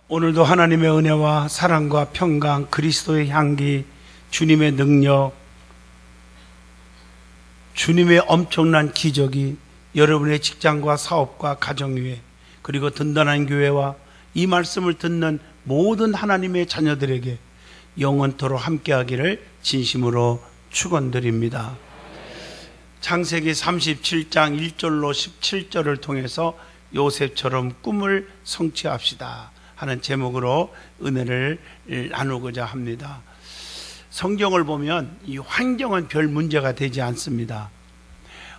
오늘도 하나님의 은혜와 사랑과 평강, 그리스도의 향기, 주님의 능력, 주님의 엄청난 기적이 여러분의 직장과 사업과 가정 위에, 그리고 든든한 교회와 이 말씀을 듣는 모든 하나님의 자녀들에게 영원토록 함께하기를 진심으로 축원드립니다. 창세기 37장 1절로 17절을 통해서 요셉처럼 꿈을 성취합시다 하는 제목으로 은혜를 나누고자 합니다. 성경을 보면 이 환경은 별 문제가 되지 않습니다.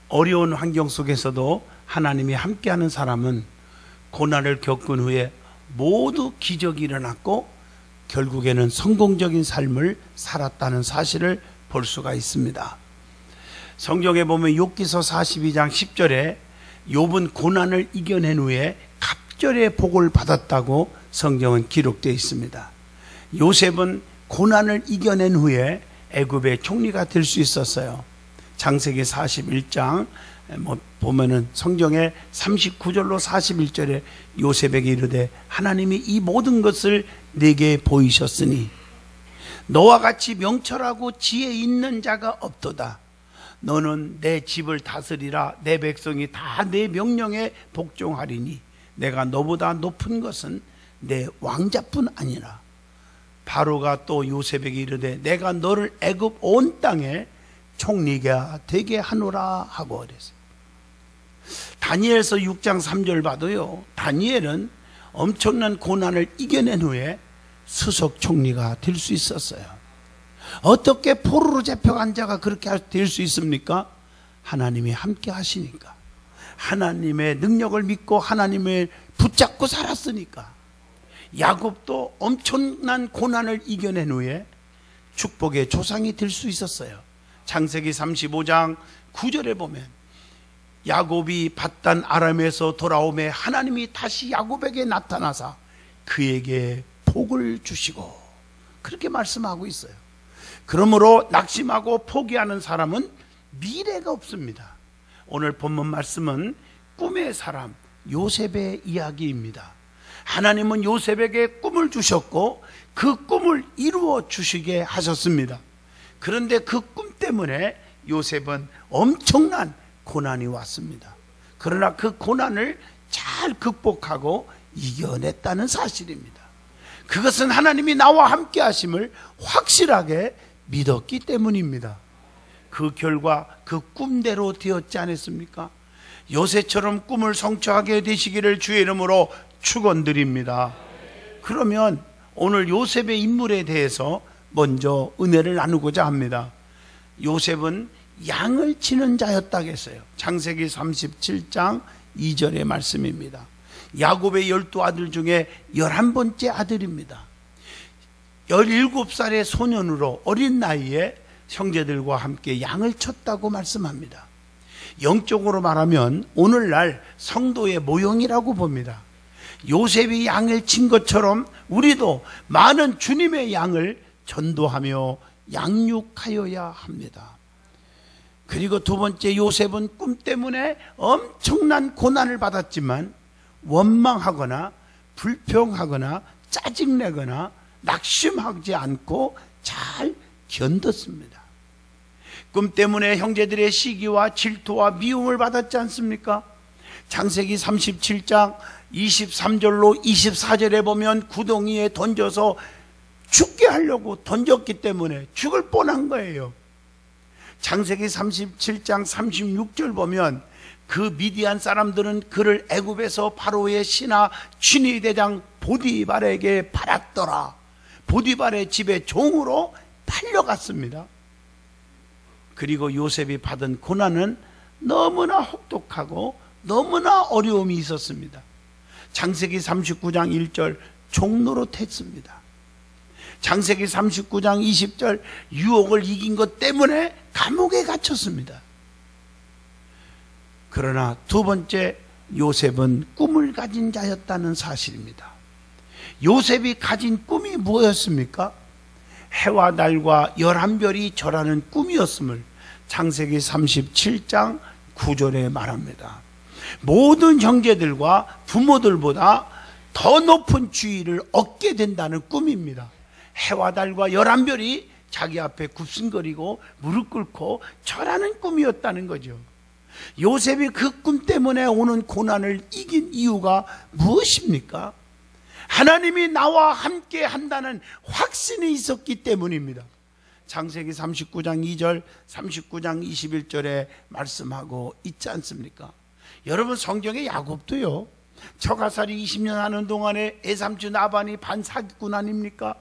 어려운 환경 속에서도 하나님이 함께하는 사람은 고난을 겪은 후에 모두 기적이 일어났고 결국에는 성공적인 삶을 살았다는 사실을 볼 수가 있습니다. 성경에 보면 욥기서 42장 10절에 욥은 고난을 이겨낸 후에 갑절의 복을 받았다고 성경은 기록되어 있습니다. 요셉은 고난을 이겨낸 후에 애굽의 총리가 될 수 있었어요. 창세기 41장 보면은 성경에 39절로 41절에 요셉에게 이르되 하나님이 이 모든 것을 내게 보이셨으니 너와 같이 명철하고 지혜 있는 자가 없도다. 너는 내 집을 다스리라. 내 백성이 다 내 명령에 복종하리니 내가 너보다 높은 것은 내 왕자뿐 아니라. 바로가 또 요셉에게 이르되 내가 너를 애굽 온 땅에 총리가 되게 하노라 하고 그랬어요. 다니엘서 6장 3절 봐도요, 다니엘은 엄청난 고난을 이겨낸 후에 수석 총리가 될 수 있었어요. 어떻게 포로로 잡혀간 자가 그렇게 될 수 있습니까? 하나님이 함께 하시니까, 하나님의 능력을 믿고 하나님을 붙잡고 살았으니까. 야곱도 엄청난 고난을 이겨낸 후에 축복의 조상이 될 수 있었어요. 창세기 35장 9절에 보면 야곱이 밧단 아람에서 돌아오매 하나님이 다시 야곱에게 나타나사 그에게 복을 주시고, 그렇게 말씀하고 있어요. 그러므로 낙심하고 포기하는 사람은 미래가 없습니다. 오늘 본문 말씀은 꿈의 사람 요셉의 이야기입니다. 하나님은 요셉에게 꿈을 주셨고 그 꿈을 이루어 주시게 하셨습니다. 그런데 그 꿈 때문에 요셉은 엄청난 고난이 왔습니다. 그러나 그 고난을 잘 극복하고 이겨냈다는 사실입니다. 그것은 하나님이 나와 함께 하심을 확실하게 믿었기 때문입니다. 그 결과 그 꿈대로 되었지 않았습니까? 요셉처럼 꿈을 성취하게 되시기를 주의 이름으로 축원드립니다. 그러면 오늘 요셉의 인물에 대해서 먼저 은혜를 나누고자 합니다. 요셉은 양을 치는 자였다고 했어요. 창세기 37장 2절의 말씀입니다. 야곱의 12아들 중에 11번째 아들입니다. 17살의 소년으로 어린 나이에 형제들과 함께 양을 쳤다고 말씀합니다. 영적으로 말하면 오늘날 성도의 모형이라고 봅니다. 요셉이 양을 친 것처럼 우리도 많은 주님의 양을 전도하며 양육하여야 합니다. 그리고 두 번째, 요셉은 꿈 때문에 엄청난 고난을 받았지만 원망하거나 불평하거나 짜증내거나 낙심하지 않고 잘 견뎠습니다. 꿈 때문에 형제들의 시기와 질투와 미움을 받았지 않습니까? 창세기 37장 23절로 24절에 보면 구덩이에 던져서 죽게 하려고 던졌기 때문에 죽을 뻔한 거예요. 창세기 37장 36절 보면 그 미디안 사람들은 그를 애굽에서 바로의 신하 취니 대장 보디발에게 팔았더라. 보디발의 집에 종으로 팔려갔습니다. 그리고 요셉이 받은 고난은 너무나 혹독하고 너무나 어려움이 있었습니다. 창세기 39장 1절 종노릇했습니다. 창세기 39장 20절 유혹을 이긴 것 때문에 감옥에 갇혔습니다. 그러나 두 번째, 요셉은 꿈을 가진 자였다는 사실입니다. 요셉이 가진 꿈이 무엇이었습니까? 해와 달과 11별이 절하는 꿈이었음을 창세기 37장 9절에 말합니다. 모든 형제들과 부모들보다 더 높은 지위를 얻게 된다는 꿈입니다. 해와 달과 11별이 자기 앞에 굽신거리고 무릎 꿇고 절하는 꿈이었다는 거죠. 요셉이 그 꿈 때문에 오는 고난을 이긴 이유가 무엇입니까? 하나님이 나와 함께 한다는 확신이 있었기 때문입니다. 창세기 39장 2절, 39장 21절에 말씀하고 있지 않습니까? 여러분, 성경에 야곱도요, 처가살이 20년 하는 동안에 애삼촌 라반이 반사기꾼 아닙니까?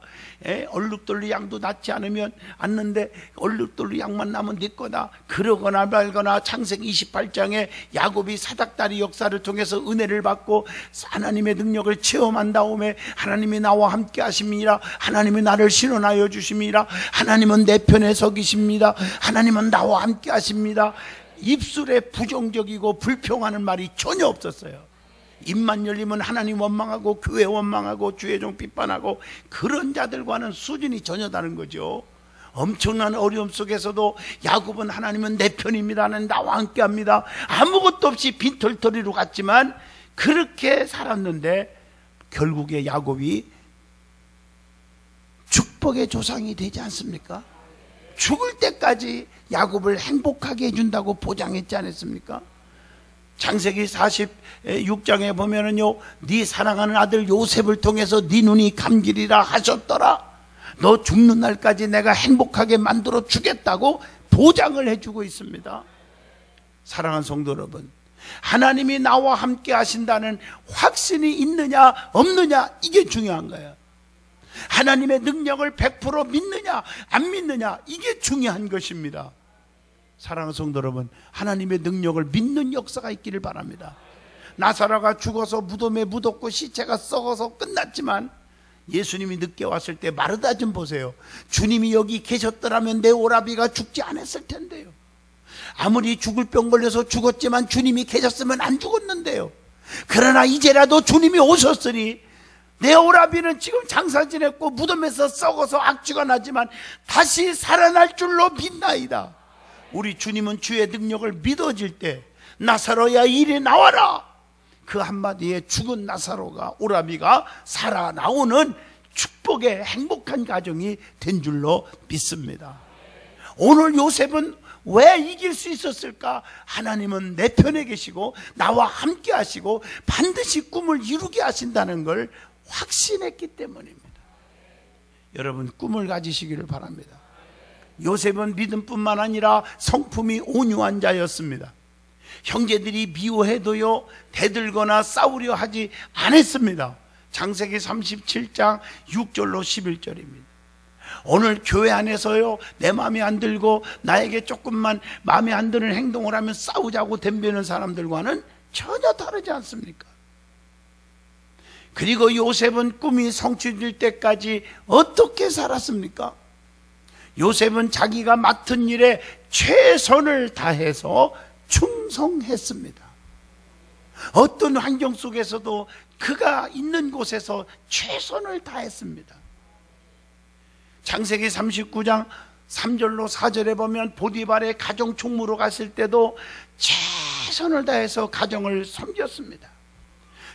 얼룩덜리 양도 낳지 않는데 얼룩덜리 양만 나면 네 거다, 그러거나 말거나. 창세기 28장에 야곱이 사닥다리 역사를 통해서 은혜를 받고 하나님의 능력을 체험한 다음에 하나님이 나와 함께 하심이라, 하나님이 나를 신원하여 주심이라, 하나님은 내 편에 서 계십니다, 하나님은 나와 함께 하십니다. 입술에 부정적이고 불평하는 말이 전혀 없었어요. 입만 열리면 하나님 원망하고 교회 원망하고 주의 종 비판하고, 그런 자들과는 수준이 전혀 다른 거죠. 엄청난 어려움 속에서도 야곱은 하나님은 내 편입니다, 나는 나와 함께합니다, 아무것도 없이 빈털터리로 갔지만 그렇게 살았는데 결국에 야곱이 축복의 조상이 되지 않습니까? 죽을 때까지 야곱을 행복하게 해준다고 보장했지 않았습니까? 창세기 46장에 보면은요, 네 사랑하는 아들 요셉을 통해서 네 눈이 감기리라 하셨더라, 너 죽는 날까지 내가 행복하게 만들어 주겠다고 보장을 해주고 있습니다. 사랑하는 성도 여러분, 하나님이 나와 함께 하신다는 확신이 있느냐 없느냐, 이게 중요한 거예요. 하나님의 능력을 100% 믿느냐 안 믿느냐, 이게 중요한 것입니다. 사랑하는 성도 여러분, 하나님의 능력을 믿는 역사가 있기를 바랍니다. 나사로가 죽어서 무덤에 묻었고 시체가 썩어서 끝났지만 예수님이 늦게 왔을 때 마르다 좀 보세요. 주님이 여기 계셨더라면 내 오라비가 죽지 않았을 텐데요. 아무리 죽을 병 걸려서 죽었지만 주님이 계셨으면 안 죽었는데요. 그러나 이제라도 주님이 오셨으니 내 오라비는 지금 장사 지냈고 무덤에서 썩어서 악취가 나지만 다시 살아날 줄로 믿나이다. 우리 주님은 주의 능력을 믿어질 때 나사로야 이리 나와라, 그 한마디에 죽은 나사로가, 오라비가 살아나오는 축복의 행복한 가정이 된 줄로 믿습니다. 오늘 요셉은 왜 이길 수 있었을까? 하나님은 내 편에 계시고 나와 함께 하시고 반드시 꿈을 이루게 하신다는 걸 확신했기 때문입니다. 여러분, 꿈을 가지시기를 바랍니다. 요셉은 믿음뿐만 아니라 성품이 온유한 자였습니다. 형제들이 미워해도요, 대들거나 싸우려 하지 않았습니다. 창세기 37장 6절로 11절입니다. 오늘 교회 안에서요, 내 마음에 안 들고 나에게 조금만 마음에 안 드는 행동을 하면 싸우자고 덤비는 사람들과는 전혀 다르지 않습니까? 그리고 요셉은 꿈이 성취될 때까지 어떻게 살았습니까? 요셉은 자기가 맡은 일에 최선을 다해서 충성했습니다. 어떤 환경 속에서도 그가 있는 곳에서 최선을 다했습니다. 창세기 39장 3절로 4절에 보면 보디발의 가정 총무로 갔을 때도 최선을 다해서 가정을 섬겼습니다.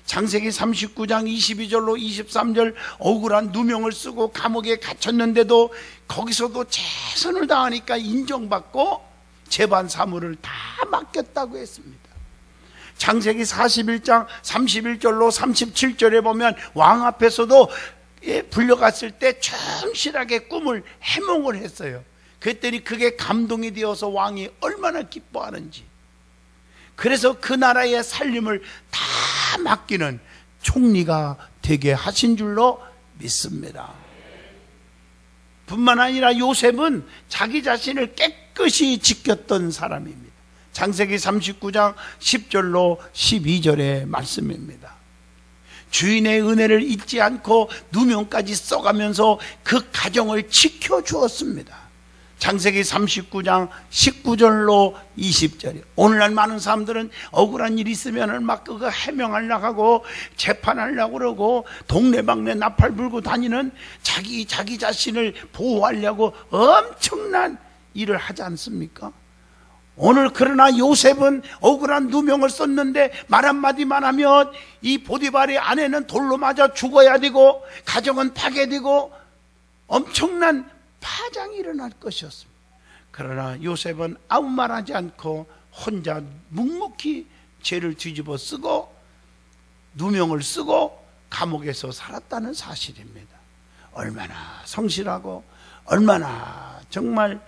창세기 39장 22절로 23절, 억울한 누명을 쓰고 감옥에 갇혔는데도 거기서도 최선을 다하니까 인정받고 재반 사무를 다 맡겼다고 했습니다. 창세기 41장 31절로 37절에 보면 왕 앞에서도 불려갔을 때 충실하게 꿈을 해몽을 했어요. 그랬더니 그게 감동이 되어서 왕이 얼마나 기뻐하는지. 그래서 그 나라의 살림을 다 맡기는 총리가 되게 하신 줄로 믿습니다. 뿐만 아니라 요셉은 자기 자신을 깨끗이 지켰던 사람입니다. 창세기 39장 10절로 12절의 말씀입니다. 주인의 은혜를 잊지 않고 누명까지 써가면서 그 가정을 지켜주었습니다. 창세기 39장 19절로 20절이에요. 오늘날 많은 사람들은 억울한 일이 있으면 막 그거 해명하려고 하고 재판하려고 그러고 동네방네 나팔 불고 다니는 자기 자신을 보호하려고 엄청난 일을 하지 않습니까? 오늘 그러나 요셉은 억울한 누명을 썼는데 말 한마디만 하면 이 보디발의 아내는 돌로 맞아 죽어야 되고 가정은 파괴되고 엄청난 파장이 일어날 것이었습니다. 그러나 요셉은 아무 말하지 않고 혼자 묵묵히 죄를 뒤집어 쓰고 누명을 쓰고 감옥에서 살았다는 사실입니다. 얼마나 성실하고 얼마나 정말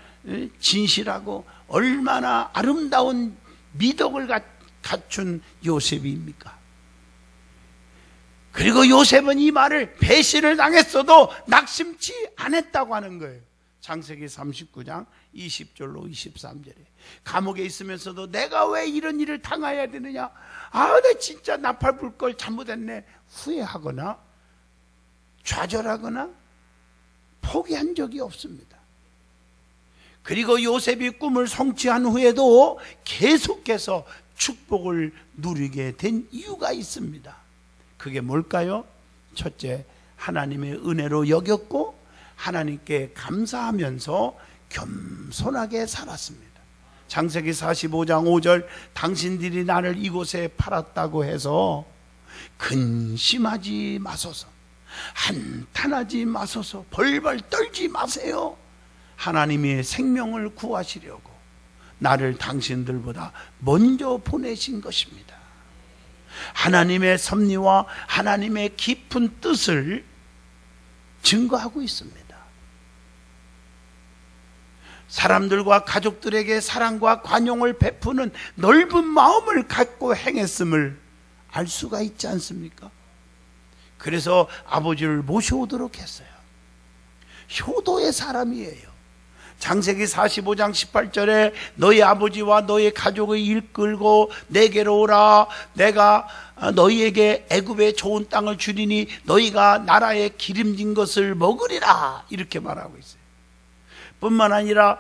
진실하고 얼마나 아름다운 미덕을 갖춘 요셉입니까? 그리고 요셉은 이 말을 배신을 당했어도 낙심치 않았다고 하는 거예요. 창세기 39장 20절로 23절에 감옥에 있으면서도 내가 왜 이런 일을 당해야 되느냐, 나 진짜 나팔 불 걸 잘못했네 후회하거나 좌절하거나 포기한 적이 없습니다. 그리고 요셉이 꿈을 성취한 후에도 계속해서 축복을 누리게 된 이유가 있습니다. 그게 뭘까요? 첫째, 하나님의 은혜로 여겼고 하나님께 감사하면서 겸손하게 살았습니다. 창세기 45장 5절 당신들이 나를 이곳에 팔았다고 해서 근심하지 마소서, 한탄하지 마소서, 벌벌 떨지 마세요. 하나님이 생명을 구하시려고 나를 당신들보다 먼저 보내신 것입니다. 하나님의 섭리와 하나님의 깊은 뜻을 증거하고 있습니다. 사람들과 가족들에게 사랑과 관용을 베푸는 넓은 마음을 갖고 행했음을 알 수가 있지 않습니까? 그래서 아버지를 모셔오도록 했어요. 효도의 사람이에요. 창세기 45장 18절에 너희 아버지와 너희 가족의 일 끌고 내게로 오라. 내가 너희에게 애굽의 좋은 땅을 주리니 너희가 나라에 기름진 것을 먹으리라, 이렇게 말하고 있어요. 뿐만 아니라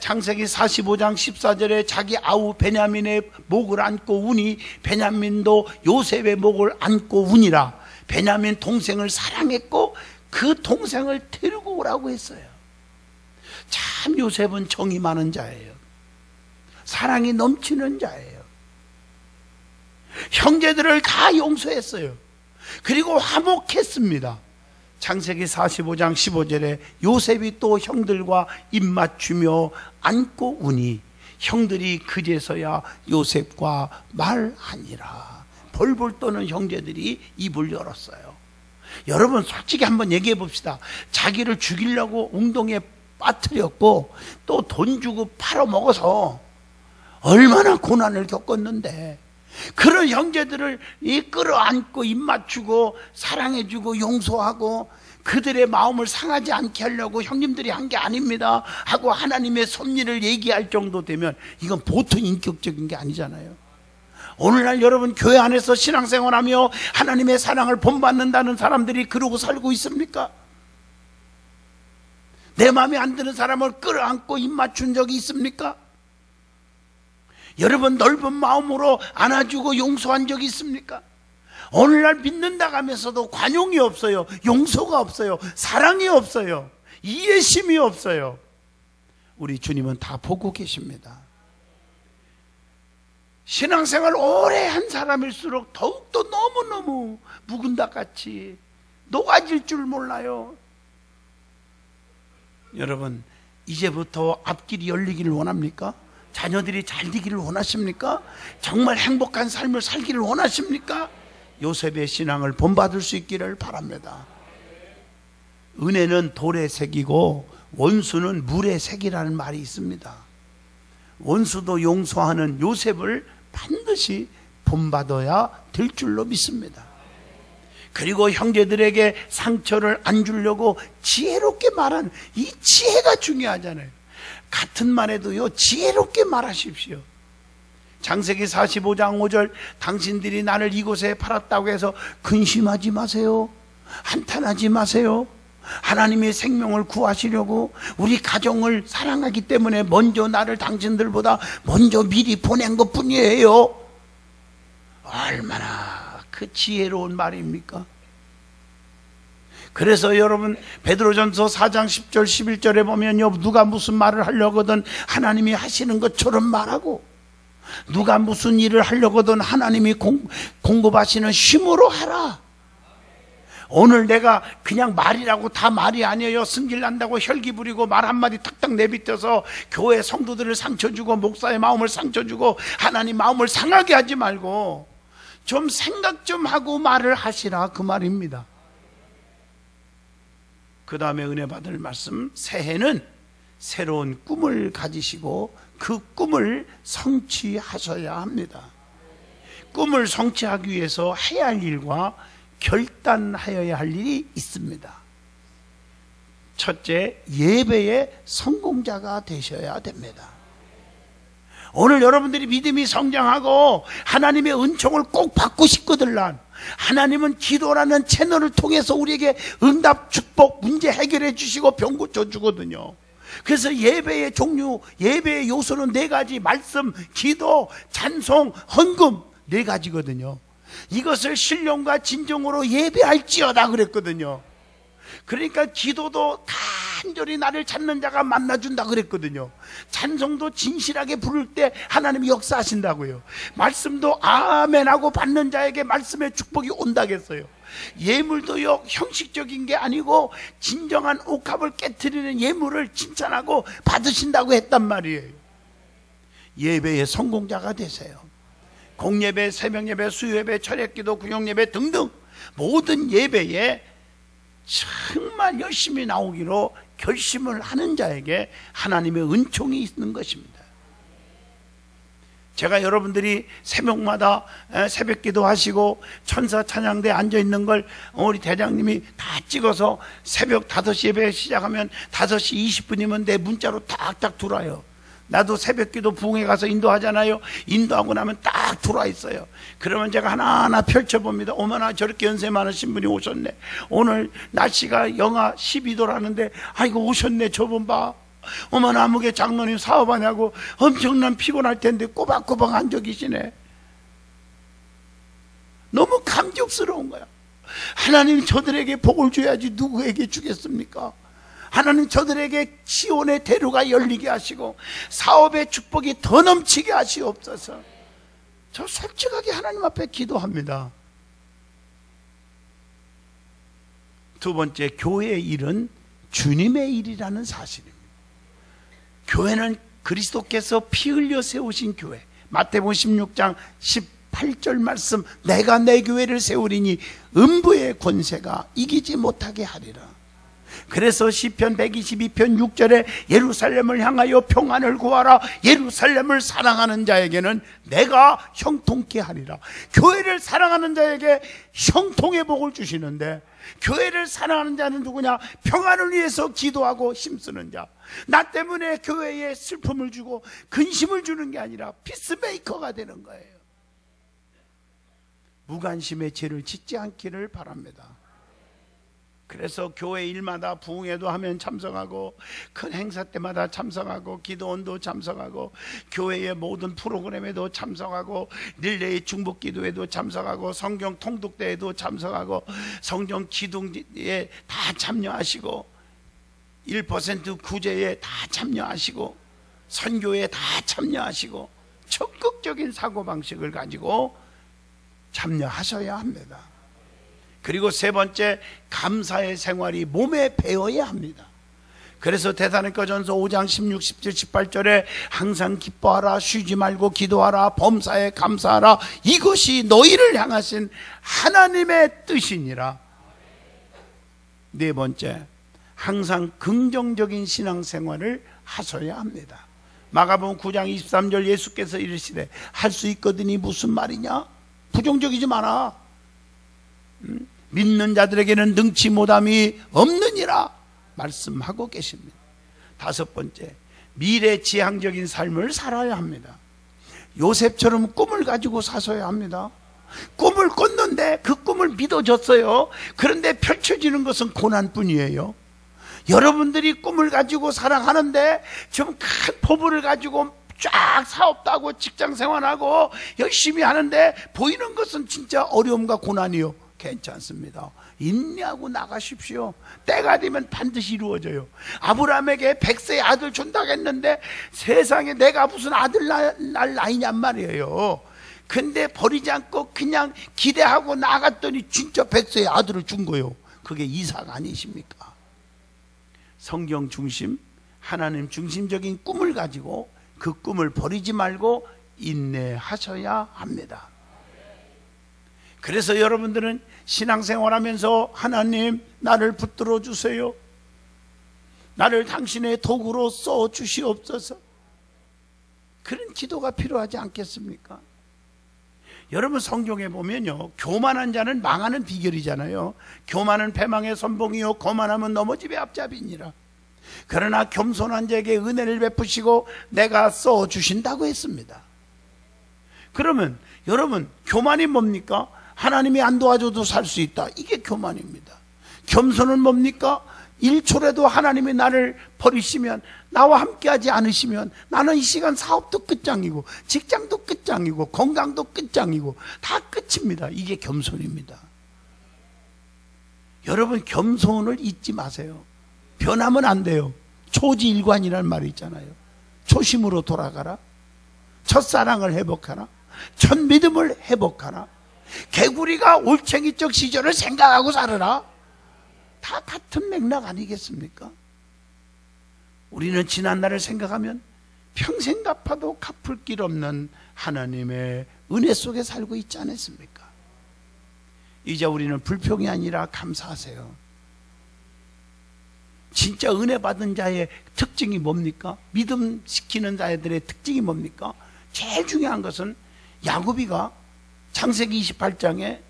창세기 45장 14절에 자기 아우 베냐민의 목을 안고 우니 베냐민도 요셉의 목을 안고 우니라. 베냐민 동생을 사랑했고 그 동생을 데리고 오라고 했어요. 참 요셉은 정이 많은 자예요. 사랑이 넘치는 자예요. 형제들을 다 용서했어요. 그리고 화목했습니다. 창세기 45장 15절에 요셉이 또 형들과 입맞추며 안고 우니 형들이 그제서야 요셉과 말하니라. 벌벌 떠는 형제들이 입을 열었어요. 여러분 솔직히 한번 얘기해 봅시다. 자기를 죽이려고 웅덩이에 빠뜨렸고 또 돈 주고 팔아먹어서 얼마나 고난을 겪었는데 그런 형제들을 끌어안고 입맞추고 사랑해주고 용서하고 그들의 마음을 상하지 않게 하려고 형님들이 한 게 아닙니다 하고 하나님의 섭리를 얘기할 정도 되면 이건 보통 인격적인 게 아니잖아요. 오늘날 여러분 교회 안에서 신앙생활하며 하나님의 사랑을 본받는다는 사람들이 그러고 살고 있습니까? 내 마음에 안 드는 사람을 끌어안고 입맞춘 적이 있습니까? 여러분 넓은 마음으로 안아주고 용서한 적이 있습니까? 오늘날 믿는다 하면서도 관용이 없어요. 용서가 없어요. 사랑이 없어요. 이해심이 없어요. 우리 주님은 다 보고 계십니다. 신앙생활 오래 한 사람일수록 더욱더 너무너무 묵은 닭같이 녹아질 줄 몰라요. 여러분 이제부터 앞길이 열리기를 원합니까? 자녀들이 잘 되기를 원하십니까? 정말 행복한 삶을 살기를 원하십니까? 요셉의 신앙을 본받을 수 있기를 바랍니다. 은혜는 돌에 새기고 원수는 물에 새기라는 말이 있습니다. 원수도 용서하는 요셉을 반드시 본받아야 될 줄로 믿습니다. 그리고 형제들에게 상처를 안 주려고 지혜롭게 말하는 이 지혜가 중요하잖아요. 같은 말에도요 지혜롭게 말하십시오. 창세기 45장 5절 당신들이 나를 이곳에 팔았다고 해서 근심하지 마세요. 한탄하지 마세요. 하나님의 생명을 구하시려고 우리 가정을 사랑하기 때문에 먼저 나를 당신들보다 먼저 미리 보낸 것 뿐이에요. 얼마나 그 지혜로운 말입니까? 그래서 여러분 베드로전서 4장 10절 11절에 보면요, 누가 무슨 말을 하려거든 하나님이 하시는 것처럼 말하고, 누가 무슨 일을 하려거든 하나님이 공급하시는 쉼으로 하라. 오늘 내가 그냥 말이라고 다 말이 아니에요. 승질난다고 혈기 부리고 말 한마디 탁탁 내뱉어서 교회 성도들을 상처주고 목사의 마음을 상처주고 하나님 마음을 상하게 하지 말고 좀 생각 좀 하고 말을 하시라, 그 말입니다. 그 다음에 은혜 받을 말씀, 새해는 새로운 꿈을 가지시고 그 꿈을 성취하셔야 합니다. 꿈을 성취하기 위해서 해야 할 일과 결단하여야 할 일이 있습니다. 첫째, 예배의 성공자가 되셔야 됩니다. 오늘 여러분들이 믿음이 성장하고 하나님의 은총을 꼭 받고 싶거든. 하나님은 기도라는 채널을 통해서 우리에게 응답, 축복, 문제 해결해 주시고 병 고쳐 주거든요. 그래서 예배의 종류, 예배의 요소는 4가지, 말씀, 기도, 찬송, 헌금 4가지거든요. 이것을 신령과 진정으로 예배할지어다 그랬거든요. 그러니까 기도도 간절히 나를 찾는 자가 만나준다 그랬거든요. 찬송도 진실하게 부를 때 하나님이 역사하신다고요. 말씀도 아멘하고 받는 자에게 말씀의 축복이 온다겠어요. 예물도요, 형식적인 게 아니고 진정한 옥합을 깨트리는 예물을 칭찬하고 받으신다고 했단 말이에요. 예배의 성공자가 되세요. 공예배, 새벽예배, 수요예배, 철야기도, 구역예배 등등 모든 예배에 정말 열심히 나오기로 결심을 하는 자에게 하나님의 은총이 있는 것입니다. 제가 여러분들이 새벽마다 새벽기도 하시고 천사 찬양대에 앉아있는 걸 우리 대장님이 다 찍어서 새벽 5시 예배 시작하면 5시 20분이면 내 문자로 딱딱 들어와요. 나도 새벽기도 부흥회 가서 인도하잖아요. 인도하고 나면 딱 들어와 있어요. 그러면 제가 하나하나 펼쳐봅니다. 어머나 저렇게 연세 많으신 분이 오셨네. 오늘 날씨가 영하 12도라는데 아이고 오셨네. 저분 봐. 어머나 아무개 장로님 사업하냐고 엄청난 피곤할 텐데 꼬박꼬박 앉아 계시네. 너무 감격스러운 거야. 하나님 저들에게 복을 줘야지 누구에게 주겠습니까? 하나님 저들에게 시온의 대로가 열리게 하시고 사업의 축복이 더 넘치게 하시옵소서. 저 솔직하게 하나님 앞에 기도합니다. 두 번째, 교회의 일은 주님의 일이라는 사실입니다. 교회는 그리스도께서 피 흘려 세우신 교회. 마태복음 16장 18절 말씀, 내가 내 교회를 세우리니 음부의 권세가 이기지 못하게 하리라. 그래서 시편 122편 6절에 예루살렘을 향하여 평안을 구하라. 예루살렘을 사랑하는 자에게는 내가 형통케 하리라. 교회를 사랑하는 자에게 형통의 복을 주시는데, 교회를 사랑하는 자는 누구냐? 평안을 위해서 기도하고 힘쓰는 자. 나 때문에 교회에 슬픔을 주고 근심을 주는 게 아니라 피스메이커가 되는 거예요. 무관심의 죄를 짓지 않기를 바랍니다. 그래서 교회 일마다 부흥회도 하면 참석하고, 큰 행사 때마다 참석하고, 기도원도 참석하고, 교회의 모든 프로그램에도 참석하고, 릴레이 중복기도에도 참석하고, 성경 통독대회도 참석하고, 성경 기둥에 다 참여하시고, 1% 구제에 다 참여하시고, 선교에 다 참여하시고, 적극적인 사고방식을 가지고 참여하셔야 합니다. 그리고 세 번째, 감사의 생활이 몸에 배어야 합니다. 그래서 데살로니가전서 5장 16, 17, 18절에 항상 기뻐하라, 쉬지 말고 기도하라, 범사에 감사하라, 이것이 너희를 향하신 하나님의 뜻이니라. 네 번째, 항상 긍정적인 신앙생활을 하셔야 합니다. 마가복음 9장 23절 예수께서 이르시되 할 수 있거든이 무슨 말이냐? 부정적이지 마라. 믿는 자들에게는 능치 못함이 없느니라 말씀하고 계십니다. 다섯 번째, 미래지향적인 삶을 살아야 합니다. 요셉처럼 꿈을 가지고 사셔야 합니다. 꿈을 꿨는데 그 꿈을 믿어줬어요. 그런데 펼쳐지는 것은 고난뿐이에요. 여러분들이 꿈을 가지고 살아가는데 좀 큰 포부를 가지고 쫙 사업도 하고 직장 생활하고 열심히 하는데 보이는 것은 진짜 어려움과 고난이요. 괜찮습니다. 인내하고 나가십시오. 때가 되면 반드시 이루어져요. 아브라함에게 100세의 아들 준다고 했는데 세상에 내가 무슨 아들 날 나이냔 말이에요. 근데 버리지 않고 그냥 기대하고 나갔더니 진짜 100세의 아들을 준 거예요. 그게 이삭 아니십니까? 성경 중심, 하나님 중심적인 꿈을 가지고 그 꿈을 버리지 말고 인내하셔야 합니다. 그래서 여러분들은 신앙생활하면서 하나님 나를 붙들어 주세요. 나를 당신의 도구로 써 주시옵소서. 그런 기도가 필요하지 않겠습니까? 여러분 성경에 보면요, 교만한 자는 망하는 비결이잖아요. 교만은 패망의 선봉이요 거만하면 넘어집의 앞잡이니라. 그러나 겸손한 자에게 은혜를 베푸시고 내가 써 주신다고 했습니다. 그러면 여러분 교만이 뭡니까? 하나님이 안 도와줘도 살 수 있다. 이게 교만입니다. 겸손은 뭡니까? 1초라도 하나님이 나를 버리시면, 나와 함께하지 않으시면 나는 이 시간 사업도 끝장이고 직장도 끝장이고 건강도 끝장이고 다 끝입니다. 이게 겸손입니다. 여러분 겸손을 잊지 마세요. 변하면 안 돼요. 초지일관이라는 말이 있잖아요. 초심으로 돌아가라. 첫사랑을 회복하라. 첫 믿음을 회복하라. 개구리가 올챙이적 시절을 생각하고 살아라. 다 같은 맥락 아니겠습니까? 우리는 지난날을 생각하면 평생 갚아도 갚을 길 없는 하나님의 은혜 속에 살고 있지 않습니까? 이제 우리는 불평이 아니라 감사하세요. 진짜 은혜 받은 자의 특징이 뭡니까? 믿음 시키는 자들의 특징이 뭡니까? 제일 중요한 것은 야곱이가 창세기 28장에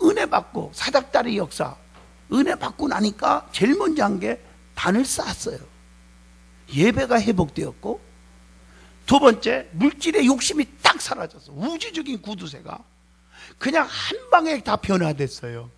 은혜 받고 사닥다리 역사, 은혜 받고 나니까 제일 먼저 한 게 단을 쌓았어요. 예배가 회복되었고, 두 번째 물질의 욕심이 딱 사라졌어. 우주적인 구두쇠가 그냥 한 방에 다 변화됐어요.